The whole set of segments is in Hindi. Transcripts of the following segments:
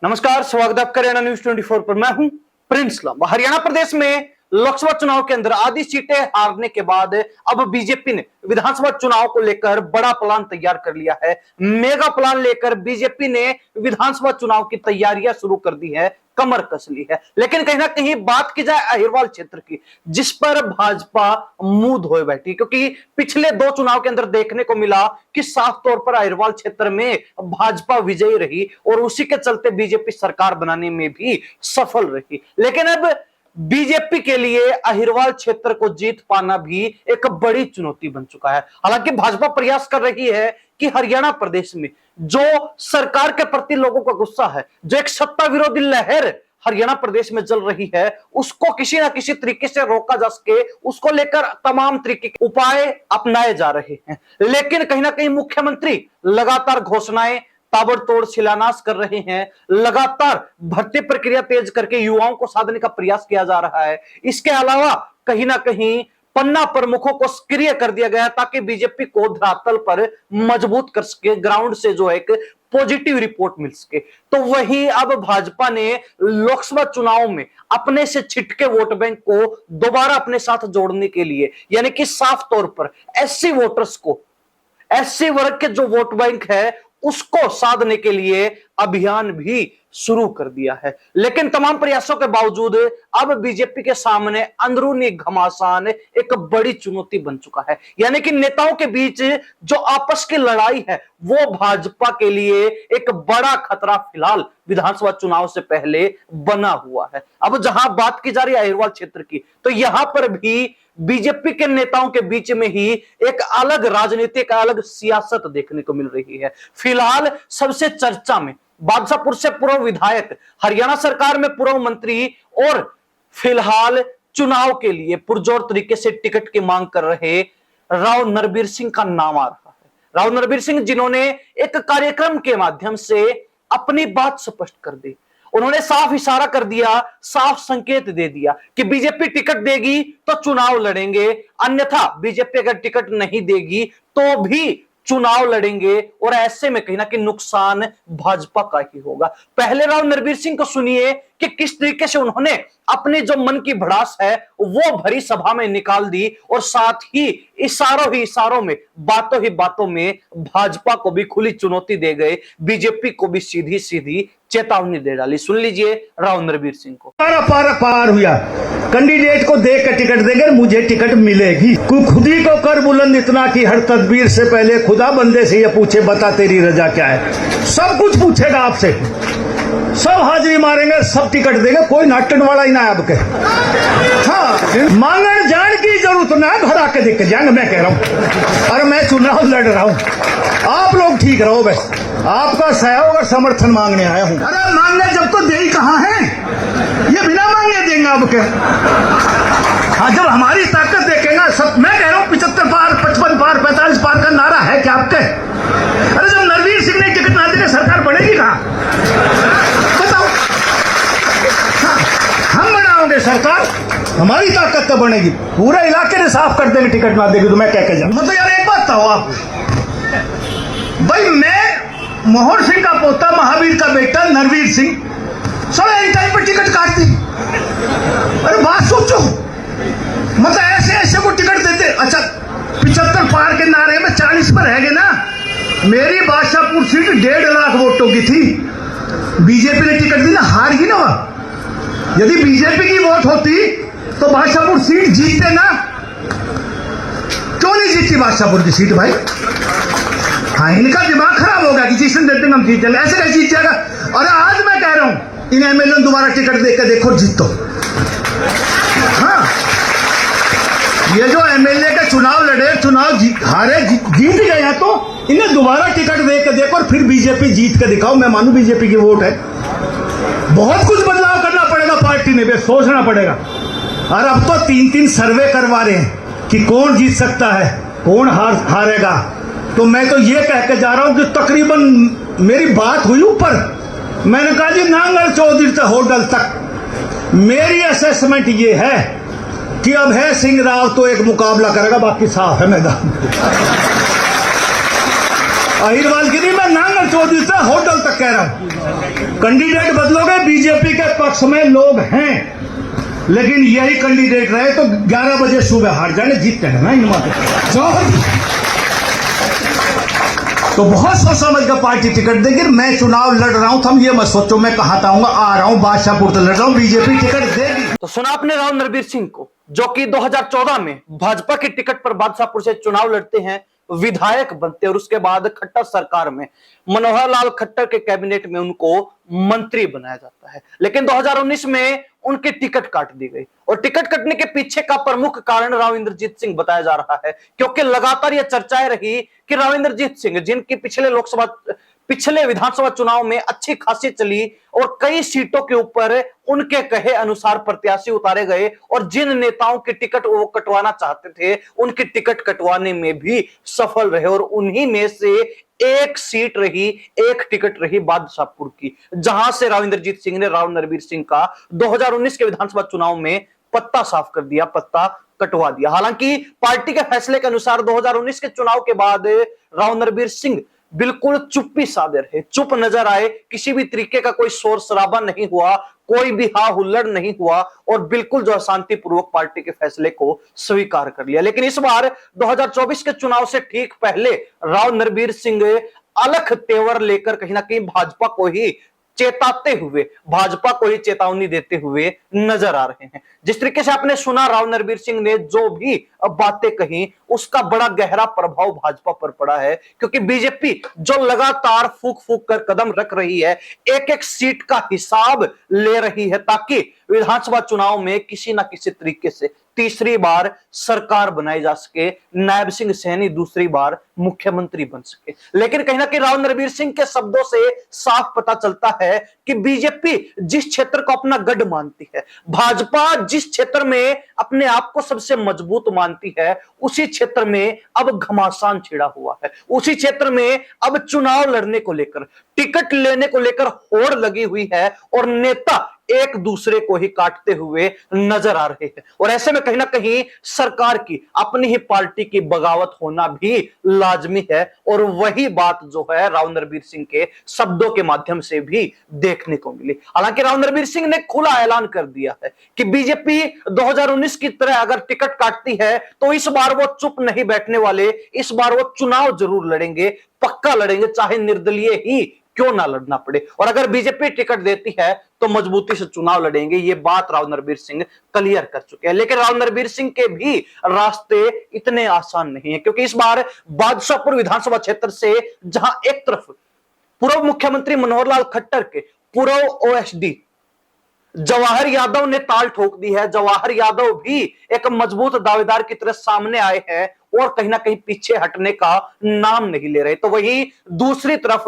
नमस्कार, स्वागत है आपका हरियाणा न्यूज 24 पर। मैं हूं प्रिंस लांबा। हरियाणा प्रदेश में लोकसभा चुनाव के अंदर आधी सीटें हारने के बाद अब बीजेपी ने विधानसभा चुनाव को लेकर बड़ा प्लान तैयार कर लिया है। मेगा प्लान लेकर बीजेपी ने विधानसभा चुनाव की तैयारियां शुरू कर दी है, कमर कस ली है। लेकिन कहीं ना कहीं बात की जाए अहिरवाल क्षेत्र की, जिस पर भाजपा मुंह धोए बैठी, क्योंकि पिछले दो चुनाव के अंदर देखने को मिला कि साफ तौर पर अहिरवाल क्षेत्र में भाजपा विजयी रही और उसी के चलते बीजेपी सरकार बनाने में भी सफल रही। लेकिन अब बीजेपी के लिए अहिरवाल क्षेत्र को जीत पाना भी एक बड़ी चुनौती बन चुका है। हालांकि भाजपा प्रयास कर रही है कि हरियाणा प्रदेश में जो सरकार के प्रति लोगों का गुस्सा है, जो एक सत्ता विरोधी लहर हरियाणा प्रदेश में चल रही है, उसको किसी ना किसी तरीके से रोका जा सके, उसको लेकर तमाम तरीके के उपाय अपनाए जा रहे हैं। लेकिन कहीं ना कहीं मुख्यमंत्री लगातार घोषणाएं, ताबड़तोड़ शिलान्यास कर रहे हैं, लगातार भर्ती प्रक्रिया तेज करके युवाओं को साधने का प्रयास किया जा रहा है। इसके अलावा कहीं ना कहीं पन्ना प्रमुखों को सक्रिय कर दिया गया ताकि बीजेपी को धरातल पर मजबूत कर सके, ग्राउंड से जो एक पॉजिटिव रिपोर्ट मिल सके। तो वही अब भाजपा ने लोकसभा चुनाव में अपने से छिटके वोट बैंक को दोबारा अपने साथ जोड़ने के लिए, यानी कि साफ तौर पर एससी वोटर्स को, एससी वर्ग के जो वोट बैंक है उसको साधने के लिए अभियान भी शुरू कर दिया है। लेकिन तमाम प्रयासों के बावजूद अब बीजेपी के सामने अंदरूनी घमासान एक बड़ी चुनौती बन चुका है। यानी कि नेताओं के बीच जो आपस की लड़ाई है वो भाजपा के लिए एक बड़ा खतरा फिलहाल विधानसभा चुनाव से पहले बना हुआ है। अब जहां बात की जा रही है अहिरवाल क्षेत्र की, तो यहां पर भी बीजेपी के नेताओं के बीच में ही एक अलग राजनीतिक, अलग सियासत देखने को मिल रही है। फिलहाल सबसे चर्चा में बादशाहपुर से पूर्व विधायक, हरियाणा सरकार में पूर्व मंत्री और फिलहाल चुनाव के लिए पुरजोर तरीके से टिकट की मांग कर रहे राव नरबीर सिंह का नाम आ रहा है। राव नरबीर सिंह जिन्होंने एक कार्यक्रम के माध्यम से अपनी बात स्पष्ट कर दी। उन्होंने साफ इशारा कर दिया, साफ संकेत दे दिया कि बीजेपी टिकट देगी तो चुनाव लड़ेंगे, अन्यथा बीजेपी अगर टिकट नहीं देगी तो भी चुनाव लड़ेंगे और ऐसे में कहीं ना कहीं नुकसान भाजपा का ही होगा। पहले राव नरबीर सिंह को सुनिए कि किस तरीके से उन्होंने अपनी जो मन की भड़ास है वो भरी सभा में निकाल दी और साथ ही इशारों में, बातों में भाजपा को भी खुली चुनौती दे गए, बीजेपी को भी सीधी सीधी चेतावनी दे डाली। सुन लीजिए राव नरबीर सिंह को। पार हुआ, कैंडिडेट को देख कर टिकट देंगे, मुझे टिकट मिलेगी। खुद ही को कर बुलंद इतना कि हर तदबीर से पहले खुदा बंदे से ये पूछे, बता तेरी रजा क्या है। सब कुछ पूछेगा आपसे, सब हाजिरी मारेंगे, सब टिकट देंगे, कोई नाटन वाला ही ना है आपके। हाँ, मांगन जान की जरूरत ना है, घर आके देख के जाएंगे। मैं कह रहा हूँ, अरे मैं चुनाव लड़ रहा हूँ, आप लोग ठीक रहो, बस आपका सहयोग और समर्थन मांगने आया हूँ। अरे मांगने जब तो दे ही कहाँ है, ये बिना मांगे देंगे आपके। हाँ, जब हमारी ताकत देखेगा सब। मैं कह रहा हूँ 75 पार, 55 पार, 45 पार का नारा है क्या आपके? अरे जब नरबीर सिंह ने टिकट ना देने सरकार बनेगी कहाँ, बताओ? हाँ, हम बनाओगे सरकार, हमारी ताकत तो बनेगी, पूरे इलाके ने साफ कर देंगे टिकट ना देगी तो मैं कह के जाऊँ। मतलब यार एक बात बताओ आप भाई, मैं मोहन सिंह का पोता, महावीर का बेटा नरबीर सिंह, सब एक टाइम पर टिकट काटती। अरे बात सोचो, मतलब ऐसे को टिकट देते। अच्छा, 75 पार के नारे में 40 पर है ना। मेरी बादशाहपुर सीट 1.5 लाख वोटों की थी, बीजेपी ने टिकट दी ना, हार गई ना। यदि बीजेपी की वोट होती तो बादशाहपुर सीट जीतते ना। क्यों नहीं जीती बादशाहपुर की सीट भाई? हाँ, इनका दिमाग खराब होगा कि जिसने देते हम जीत जाएंगे, ऐसे नहीं जीत जाएगा। और आज मैं कह रहा हूं, इन एमएलए दोबारा टिकट देकर देखो, जीतो। हाँ, ये जो एमएलए के चुनाव लड़े, चुनाव हारे, जीत गए हैं, तो इन्हें दोबारा टिकट देकर देखो और फिर बीजेपी जीत के दिखाओ। मैं मानू बीजेपी की वोट है, बहुत कुछ बदलाव करना पड़ेगा पार्टी ने, भी सोचना पड़ेगा। और अब तो 3-3 सर्वे करवा रहे हैं कि कौन जीत सकता है, कौन हारेगा। तो मैं तो ये कह के जा रहा हूं कि तकरीबन मेरी बात हुई ऊपर, मैंने कहा जी नांगल चौधरी से होटल तक मेरी असेसमेंट ये है कि अभय सिंह राव तो एक मुकाबला करेगा, बाकी साफ है मैदान। अहिरवाल की नहीं, मैं नांगल चौधरी से होटल तक कह रहा हूं। कैंडिडेट बदलोगे, बीजेपी के पक्ष में लोग हैं, लेकिन यही कैंडिडेट रहे तो 11 बजे सुबह हार जाने, जीतते हैं ना इन तो बहुत सोच समझ कर पार्टी टिकट देगी। मैं चुनाव लड़ रहा हूं, हम ये मत सोचो मैं कहां आऊंगा, आ रहा हूं बादशाहपुर तो लड़ रहा हूं, बीजेपी टिकट देगी। तो सुना आपने राव नरबीर सिंह को, जो कि 2014 में भाजपा की टिकट पर बादशाहपुर से चुनाव लड़ते हैं, विधायक बनते और उसके बाद खट्टर सरकार में मनोहर लाल खट्टर के कैबिनेट में उनको मंत्री बनाया जाता है। लेकिन 2019 में उनकी टिकट काट दी गई और टिकट कटने के पीछे का प्रमुख कारण राव इंद्रजीत सिंह बताया जा रहा है, क्योंकि लगातार यह चर्चाएं रही कि राव इंद्रजीत सिंह, जिनकी पिछले विधानसभा चुनाव में अच्छी खासी चली और कई सीटों के ऊपर उनके कहे अनुसार प्रत्याशी उतारे गए और जिन नेताओं की टिकट वो कटवाना चाहते थे उनकी टिकट कटवाने में भी सफल रहे, और उन्हीं में से एक सीट रही, एक टिकट रही बादशाहपुर की, जहां से राव इंद्रजीत सिंह ने राव नरबीर सिंह का 2019 के विधानसभा चुनाव में पत्ता साफ कर दिया, पत्ता कटवा दिया। हालांकि पार्टी के फैसले के अनुसार 2019 के चुनाव के बाद राव नरबीर सिंह बिल्कुल चुप्पी साधे रहे, चुप नजर आए, किसी भी तरीके का कोई शोर शराबा नहीं हुआ, कोई भी हा हुल्लड़ नहीं हुआ और बिल्कुल जो शांतिपूर्वक पार्टी के फैसले को स्वीकार कर लिया। लेकिन इस बार 2024 के चुनाव से ठीक पहले राव नरबीर सिंह अलग तेवर लेकर कहीं ना कहीं भाजपा को ही चेताते हुए, भाजपा को ही चेतावनी देते हुए नजर आ रहे हैं। जिस तरीके से आपने सुना, राव नरबीर सिंह ने जो भी बातें कही उसका बड़ा गहरा प्रभाव भाजपा पर पड़ा है, क्योंकि बीजेपी जो लगातार फूक फूक कर कदम रख रही है, एक एक सीट का हिसाब ले रही है ताकि विधानसभा चुनाव में किसी ना किसी तरीके से तीसरी बार सरकार बनाई जा सके, नायब सिंह सैनी दूसरी बार मुख्यमंत्री बन सके। लेकिन कहीं ना कहीं राव नरबीर सिंह के शब्दों से साफ पता चलता है कि बीजेपी जिस क्षेत्र को अपना गढ़ मानती है, भाजपा जिस क्षेत्र में अपने आप को सबसे मजबूत मानती है, उसी क्षेत्र में अब घमासान छिड़ा हुआ है, उसी क्षेत्र में अब चुनाव लड़ने को लेकर, टिकट लेने को लेकर होड़ लगी हुई है और नेता एक दूसरे को ही काटते हुए नजर आ रहे हैं। और ऐसे में कहीं ना कहीं सरकार की, अपनी ही पार्टी की बगावत होना भी लाजमी है, और वही बात जो है राव नरबीर सिंह के शब्दों के माध्यम से भी देखने को मिली। हालांकि राव नरबीर सिंह ने खुला ऐलान कर दिया है कि बीजेपी 2019 की तरह अगर टिकट काटती है तो इस बार वो चुप नहीं बैठने वाले, इस बार वो चुनाव जरूर लड़ेंगे, पक्का लड़ेंगे, चाहे निर्दलीय ही क्यों ना लड़ना पड़े, और अगर बीजेपी टिकट देती है तो मजबूती से चुनाव लड़ेंगे। ये बात राव नरबीर सिंह क्लियर कर चुके हैं। लेकिन राव नरबीर सिंह के भी रास्ते इतने आसान नहीं है, क्योंकि इस बार बादशाहपुर विधानसभा क्षेत्र से जहां एक तरफ पूर्व मुख्यमंत्री मनोहर लाल खट्टर के पूर्व ओएसडी जवाहर यादव ने ताल ठोक दी है, जवाहर यादव भी एक मजबूत दावेदार की तरह सामने आए हैं और कहीं ना कहीं पीछे हटने का नाम नहीं ले रहे, तो वही दूसरी तरफ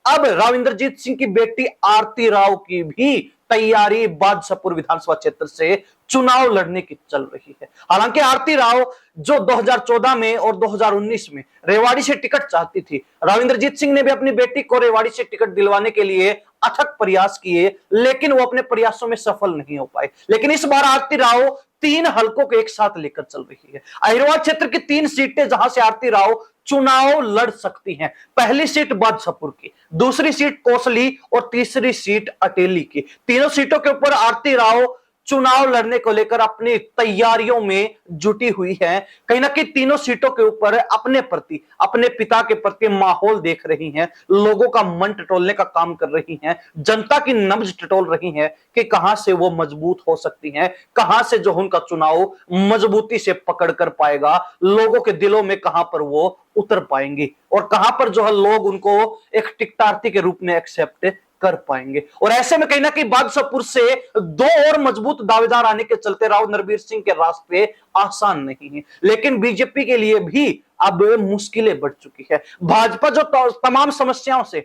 अब राव इंद्रजीत सिंह की बेटी आरती राव की भी तैयारी बादशाहपुर विधानसभा क्षेत्र से चुनाव लड़ने की चल रही है। हालांकि आरती राव जो 2014 में और 2019 में रेवाड़ी से टिकट चाहती थी, राव इंद्रजीत सिंह ने भी अपनी बेटी को रेवाड़ी से टिकट दिलवाने के लिए अथक प्रयास किए, लेकिन वो अपने प्रयासों में सफल नहीं हो पाए। लेकिन इस बार आरती राव 3 हलकों को एक साथ लेकर चल रही है। अहिरवाल क्षेत्र की 3 सीटें जहां से आरती राव चुनाव लड़ सकती हैं, पहली सीट बादशाहपुर की, दूसरी सीट कोसली और तीसरी सीट अटेली की। तीनों सीटों के ऊपर आरती राव चुनाव लड़ने को लेकर अपनी तैयारियों में जुटी हुई है। कहीं ना कहीं तीनों सीटों के ऊपर अपने प्रति, अपने पिता के प्रति माहौल देख रही हैं, लोगों का मन टटोलने का काम कर रही हैं, जनता की नब्ज टटोल रही हैं कि कहां से वो मजबूत हो सकती हैं, कहां से जो उनका चुनाव मजबूती से पकड़ कर पाएगा, लोगों के दिलों में कहां पर वो उतर पाएंगी और कहां पर जो है लोग उनको एक टिकटार्थी के रूप में एक्सेप्ट कर पाएंगे। और ऐसे में कहीं ना कहीं बादशाहपुर से 2 और मजबूत दावेदार आने के चलते राव नरबीर सिंह के रास्ते आसान नहीं है। लेकिन बीजेपी के लिए भी अब मुश्किलें बढ़ चुकी है। भाजपा जो तमाम समस्याओं से,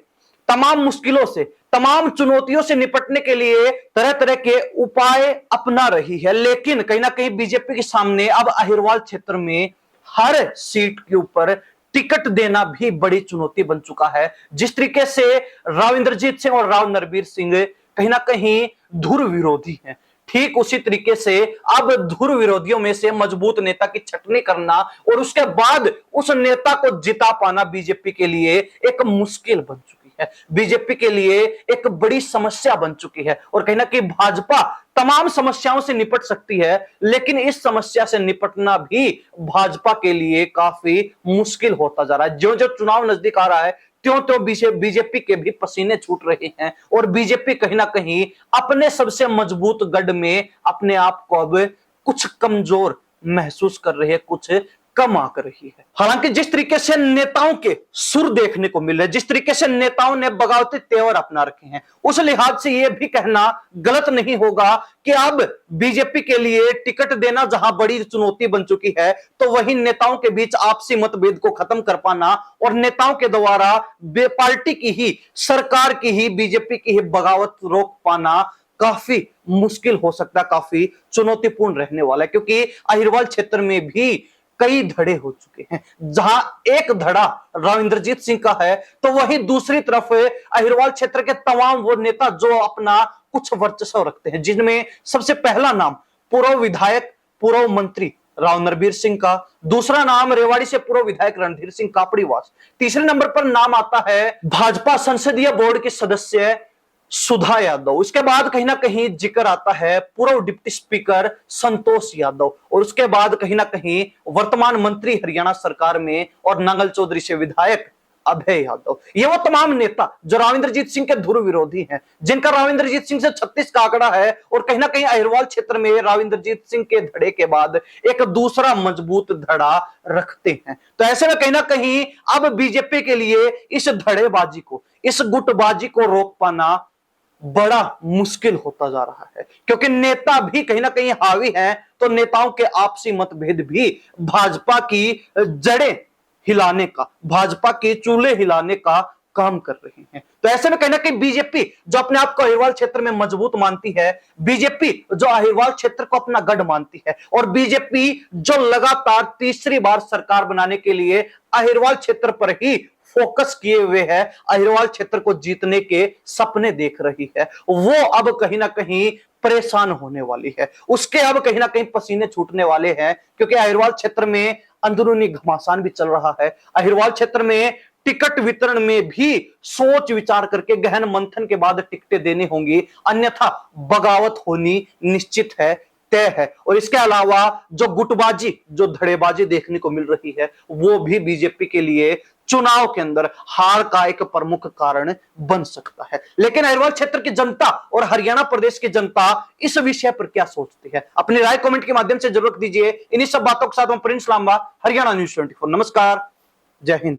तमाम मुश्किलों से, तमाम चुनौतियों से निपटने के लिए तरह तरह के उपाय अपना रही है, लेकिन कहीं ना कहीं बीजेपी के सामने अब अहिरवाल क्षेत्र में हर सीट के ऊपर टिकट देना भी बड़ी चुनौती बन चुका है। जिस तरीके से राव इंद्रजीत सिंह और राव नरबीर सिंह कहीं ना कहीं धुर विरोधी हैं, ठीक उसी तरीके से अब धुर विरोधियों में से मजबूत नेता की छटनी करना और उसके बाद उस नेता को जिता पाना बीजेपी के लिए एक मुश्किल बन चुकी है, बीजेपी के लिए एक बड़ी समस्या बन चुकी है। और कहीं ना कहीं भाजपा तमाम समस्याओं से निपट सकती है, लेकिन इस समस्या से निपटना भी भाजपा के लिए काफी मुश्किल होता जा रहा है। जो जो चुनाव नजदीक आ रहा है, त्यों त्यों बीजेपी के भी पसीने छूट रहे हैं और बीजेपी कहीं ना कहीं अपने सबसे मजबूत गढ़ में अपने आप को अब कुछ कमजोर महसूस कर रही है, कुछ कम आंक रही है। हालांकि जिस तरीके से नेताओं के सुर देखने को मिल रहे हैं, जिस तरीके से नेताओं ने बगावती तेवर अपना रखे हैं, उस लिहाज से यह भी कहना गलत नहीं होगा कि अब बीजेपी के लिए टिकट देना जहां बड़ी चुनौती बन चुकी है, तो वही नेताओं के बीच आपसी मतभेद को खत्म कर पाना और नेताओं के द्वारा पार्टी की ही, सरकार की ही, बीजेपी की ही बगावत रोक पाना काफी मुश्किल हो सकता है, काफी चुनौतीपूर्ण रहने वाला है। क्योंकि अहिरवाल क्षेत्र में भी कई धड़े हो चुके हैं। जहां एक धड़ा राव इंद्रजीत सिंह का है, तो वही दूसरी तरफ अहिरवाल क्षेत्र के तमाम वो नेता जो अपना कुछ वर्चस्व रखते हैं, जिनमें सबसे पहला नाम पूर्व विधायक, पूर्व मंत्री राव नरबीर सिंह का, दूसरा नाम रेवाड़ी से पूर्व विधायक रणधीर सिंह कापड़ीवास, तीसरे नंबर पर नाम आता है भाजपा संसदीय बोर्ड के सदस्य सुधा यादव। इसके बाद कहीं ना कहीं जिक्र आता है पूर्व डिप्टी स्पीकर संतोष यादव, और उसके बाद कहीं ना कहीं वर्तमान मंत्री हरियाणा सरकार में और नांगल चौधरी से विधायक अभय यादव। ये वो तमाम नेता जो राव इंद्रजीत सिंह के ध्रुव विरोधी हैं, जिनका राव इंद्रजीत सिंह से 36 का आंकड़ा है, और कहीं ना कहीं अहिरवाल क्षेत्र में राव इंद्रजीत सिंह के धड़े के बाद एक दूसरा मजबूत धड़ा रखते हैं। तो ऐसे में कहीं ना कहीं अब बीजेपी के लिए इस धड़ेबाजी को, इस गुटबाजी को रोक पाना बड़ा मुश्किल होता जा रहा है। क्योंकि नेता भी कहीं ना कहीं हावी हैं, तो नेताओं के आपसी मतभेद भी भाजपा की जड़ें हिलाने का, भाजपा के चूल्हे हिलाने का काम कर रहे हैं। तो ऐसे में कहीं ना कहीं बीजेपी जो अपने आप को अहिरवाल क्षेत्र में मजबूत मानती है, बीजेपी जो अहिरवाल क्षेत्र को अपना गढ़ मानती है, और बीजेपी जो लगातार तीसरी बार सरकार बनाने के लिए अहिरवाल क्षेत्र पर ही फोकस किए हुए है, अहिरवाल क्षेत्र को जीतने के सपने देख रही है, वो अब कहीं ना कहीं परेशान होने वाली है। उसके अब कहीं ना कहीं पसीने छूटने वाले हैं, क्योंकि अहिरवाल क्षेत्र में अंदरूनी घमासान भी चल रहा है। अहिरवाल क्षेत्र में टिकट वितरण में भी सोच विचार करके गहन मंथन के बाद टिकटें देनी होंगी, अन्यथा बगावत होनी निश्चित है, तय है। और इसके अलावा जो गुटबाजी, जो धड़ेबाजी देखने को मिल रही है, वो भी बीजेपी के लिए चुनाव के अंदर हार का एक प्रमुख कारण बन सकता है। लेकिन अहिरवाल क्षेत्र की जनता और हरियाणा प्रदेश की जनता इस विषय पर क्या सोचती है, अपनी राय कमेंट के माध्यम से जरूर दीजिए। इन्हीं सब बातों के साथ मैं प्रिंस लांबा, हरियाणा न्यूज़ 24। नमस्कार, जय हिंद।